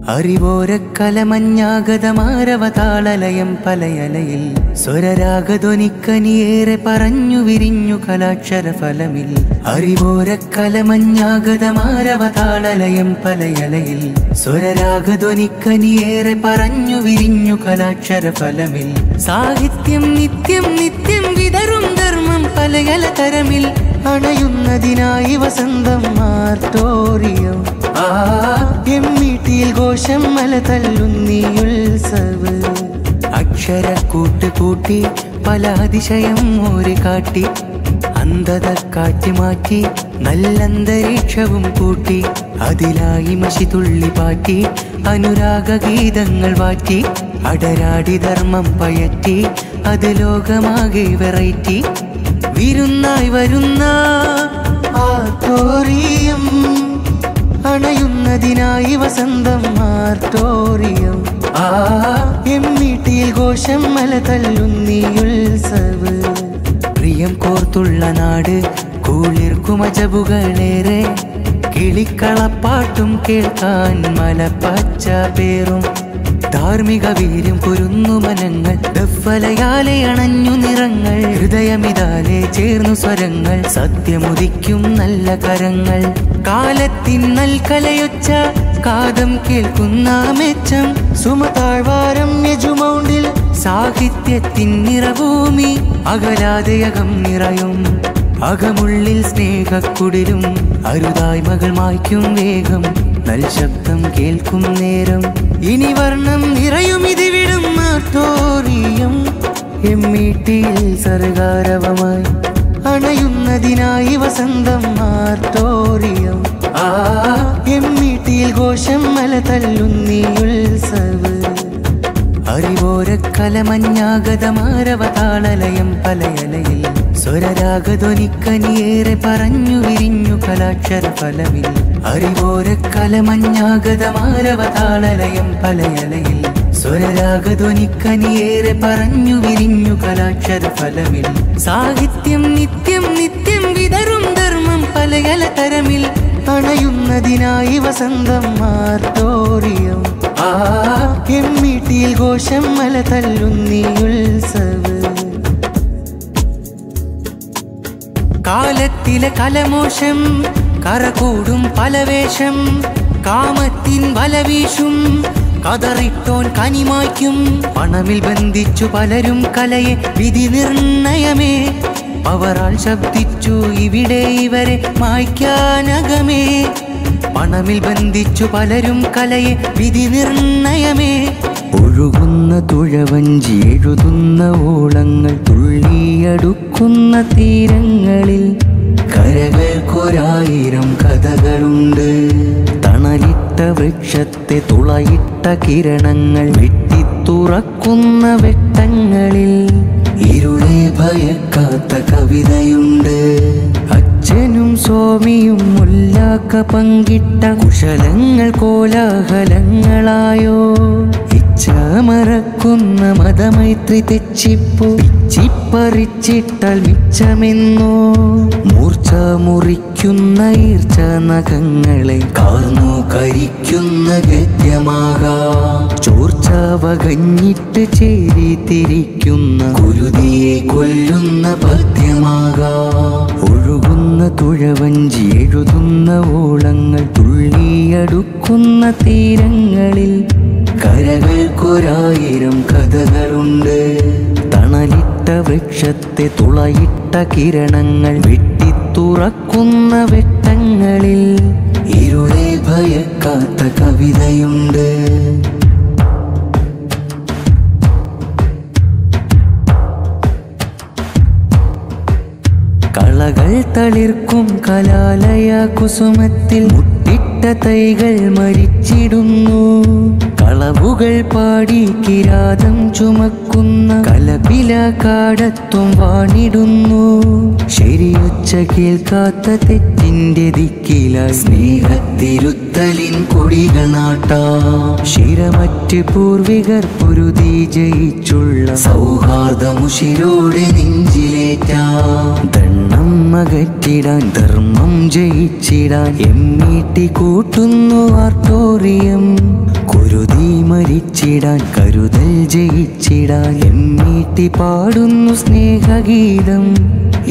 അറിവോരക്കലമഞ്ഞാഗതമാരവതാളലയം പലയലയിൽ സ്വരരാഗധ്വനിക്കനിയേറെ പറഞ്ഞു വിരിഞ്ഞു കലാക്ഷരഫലമിൽ. അറിവോരക്കലമഞ്ഞാഗതമാരവതാളലയം പലയലയിൽ സ്വരരാഗധ്വനിക്കനിയേറെ പറഞ്ഞു വിരിഞ്ഞു കലാക്ഷരഫലമിൽ. സാഹിത്യം നിത്യം നിത്യം വിതറും ധർമ്മം പലയല തരമിൽ അണയുന്നതിനായി വസന്തം മാർട്ടോറിയം. എമ്മീട്ടിയിൽ ഘോഷം മല തല്ലുന്നീയുത്സവ അക്ഷരക്കൂട്ട് കൂട്ടി പല അതിശയം ഓര് കാട്ടി അന്ധത കാറ്റി മാറ്റി നല്ലന്തരീക്ഷവും കൂട്ടി അതിലായി മഷി തുള്ളി പാറ്റി അനുരാഗഗീതങ്ങൾ വാറ്റി അടരാടി ധർമ്മം പയറ്റി അത് ലോകമാകെ വെറൈറ്റി വിരുന്നായി വരുന്ന ആർട്ടോറിയം അണയുന്നതിനായി വസന്തം മാർട്ടോറിയം. എമ്മീട്ടിയിൽ ഘോഷം മല തല്ലുന്നീയുത്സവ പ്രിയം കോർത്തുള്ള നാട് കുളിർക്കുമജബുകളേറെ കിളിക്കളപ്പാട്ടും കേൾക്കാൻ മലപ്പച്ച പേറും ധാർമ്മിക വീര്യം പൊരുന്നു മനങ്ങൾ ദഫ്ഫലയാലെ അണഞ്ഞു നിറങ്ങൾ ഹൃദയമിതാലെ ചേർന്നു സ്വരങ്ങൾ സത്യമുദിക്കും നല്ല കരങ്ങൾ കാലത്തിൻ നൽകലയൊച്ച കാതം കേൾക്കുന്ന മെച്ചം സുമതാഴ്വാരം യജുമൗണ്ടിൽ സാഹിത്യത്തിൻ നിറഭൂമി അകലാതയകം നിറയും അകമുള്ളിൽ സ്നേഹക്കുടിലും അരുതായ് മകൾ മായ്ക്കും വേഗം നൽ ശബ്ദം കേൾക്കും നേരം ഇനി വർണ്ണം നിറയും ഇതിവിടും ആർട്ടോറിയം. എമ്മീട്ടിയിൽ സർഗാരവമായി അണയുന്നതിനായി വസന്തം ആർട്ടോറിയം. എമ്മീട്ടിയിൽ ഘോഷം മല തല്ലുന്നീയുത്സവ അറിവോരക്കലമഞ്ഞാഗതമാരവതാളലയം പലയലയിൽ സ്വരരാഗധ്വനിക്കനിയേറെ പറഞ്ഞു വിരിഞ്ഞു കലാക്ഷരഫലമിൽ. അറിവോരക്കലമഞ്ഞാഗതമാരവതാളലയം പലയലയിൽ സ്വരരാഗധ്വനിക്കനിയേറെ പറഞ്ഞു വിരിഞ്ഞു കലാക്ഷരഫലമിൽ. സാഹിത്യം നിത്യം നിത്യം വിതറും ധർമ്മം പലയല തരമിൽ അണയുന്നതിനായി വസന്തം മാർട്ടോറിയം. എമ്മീട്ടിയിൽ ഘോഷം മല തല്ലുന്നീയുത്സവ കാലത്തിലെ കലമോഷം കറകൂടും പലവേഷം കാമത്തിൻ വലവീശും കതറിട്ടോൻ കനിമായ്ക്കും പണമിൽ ബന്ധിച്ചു പലരും കലയെ വിധി നിർണയമേ അവരാൽ ശബ്ദിച്ചു ഇവിടെ ഇവരെ മായ്ക്കാനകമേ പണമിൽ ബന്ധിച്ചു പലരും കലയെ വിധി നിർണയമേ ഒഴുകുന്ന തുഴവഞ്ചി എഴുതുന്ന ഓളങ്ങൾ തുള്ളിയടുക്കുന്ന തീരങ്ങളിൽ കരകൾക്കൊരായിരം കഥകളുണ്ട് തണലിട്ട വൃക്ഷത്തെ തുളയിട്ട കിരണങ്ങൾ വെട്ടിത്തുറക്കുന്ന വെട്ടങ്ങളിൽ ഇരുളെ ഭയക്കാത്ത കവിതയുണ്ട് അച്ഛനും സ്വാമിയും മുല്ലാക്ക പങ്കിട്ട കുശലങ്ങൾ കോലാഹലങ്ങളായോ ഇച്ഛമറക്കുന്ന മതമൈത്രി തെച്ചിപ്പോ പിച്ചിപ്പറിച്ചിട്ടാൽ മിച്ചമെന്നോ മൂർച്ച മുറിക്കുന്ന ഈർച്ച നഖങ്ങളെ കാർന്നു കരിക്കുന്ന ഗദ്യമാകാം ചോർച്ച വകഞ്ഞിട്ട് ചേരി തിരിക്കുന്ന കുരുതിയെ കൊല്ലുന്ന പദ്യമാകാം ഒഴുകുന്ന തുഴവഞ്ചി എഴുതുന്ന ഓളങ്ങൾ തുള്ളിയടുക്കുന്ന തീരങ്ങളിൽ കരകൾക്കൊരായിരം കഥകളുണ്ട് തണലിട്ട വൃക്ഷത്തെ തുളയിട്ട കിരണങ്ങൾ വെട്ടിത്തുറക്കുന്ന വെട്ടങ്ങളിൽ ഇരുളെ ഭയക്കാത്ത കവിതയുണ്ട് കളകൾ തളിർക്കും കലാലയ കുസുമത്തിൽ മുട്ടിട്ട തൈകൾ മരിച്ചിടുന്നു കളവുകൾ പാടി കിരാതം ചുമക്കുന്ന കലപില കാടത്വം വാണിടുന്നു ശരിയൊച്ച കേൾക്കാത്ത തെറ്റിന്റെ ദിക്കിലായി സ്നേഹത്തിരുത്തലിൻ കൊടികൾ നാട്ടാം ശിരമറ്റ് പൂർവികർ പൊരുതി ജയിച്ചുള്ള സൗഹാർദ്ദമുഷിരോടെ നെഞ്ചിലേറ്റാം ദണ്ണം അകറ്റിടാൻ ധർമ്മം ജയിച്ചിടാൻ എമ്മീട്ടി കൂട്ടുന്നു ആർട്ടോറിയം നേടാൻ കരുതൽ ജയിച്ചിടാൻ എമ്മീട്ടി പാടുന്നു സ്നേഹഗീതം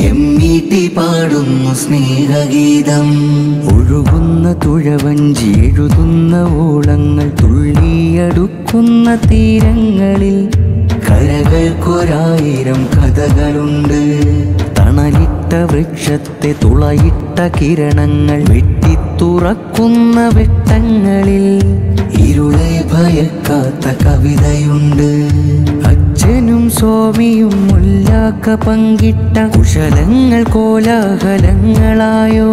എമ്മീട്ടി പാടുന്നു സ്നേഹഗീതം ഒഴുകുന്ന തുഴവഞ്ചി എഴുതുന്ന ഓളങ്ങൾ തുള്ളിയടുക്കുന്ന തീരങ്ങളിൽ കരകൾക്കൊരായിരം കഥകളുണ്ട് തണലിട്ട വൃക്ഷത്തെ തുളയിട്ട കിരണങ്ങൾ വെട്ടിത്തുറക്കുന്ന വെട്ടങ്ങളിൽ ഇരുളെ ഭയക്കാത്ത കവിതയുണ്ട് അച്ഛനും സ്വാമിയും മുല്ലാക്ക പങ്കിട്ട കുശലങ്ങൾ കോലാഹലങ്ങളായോ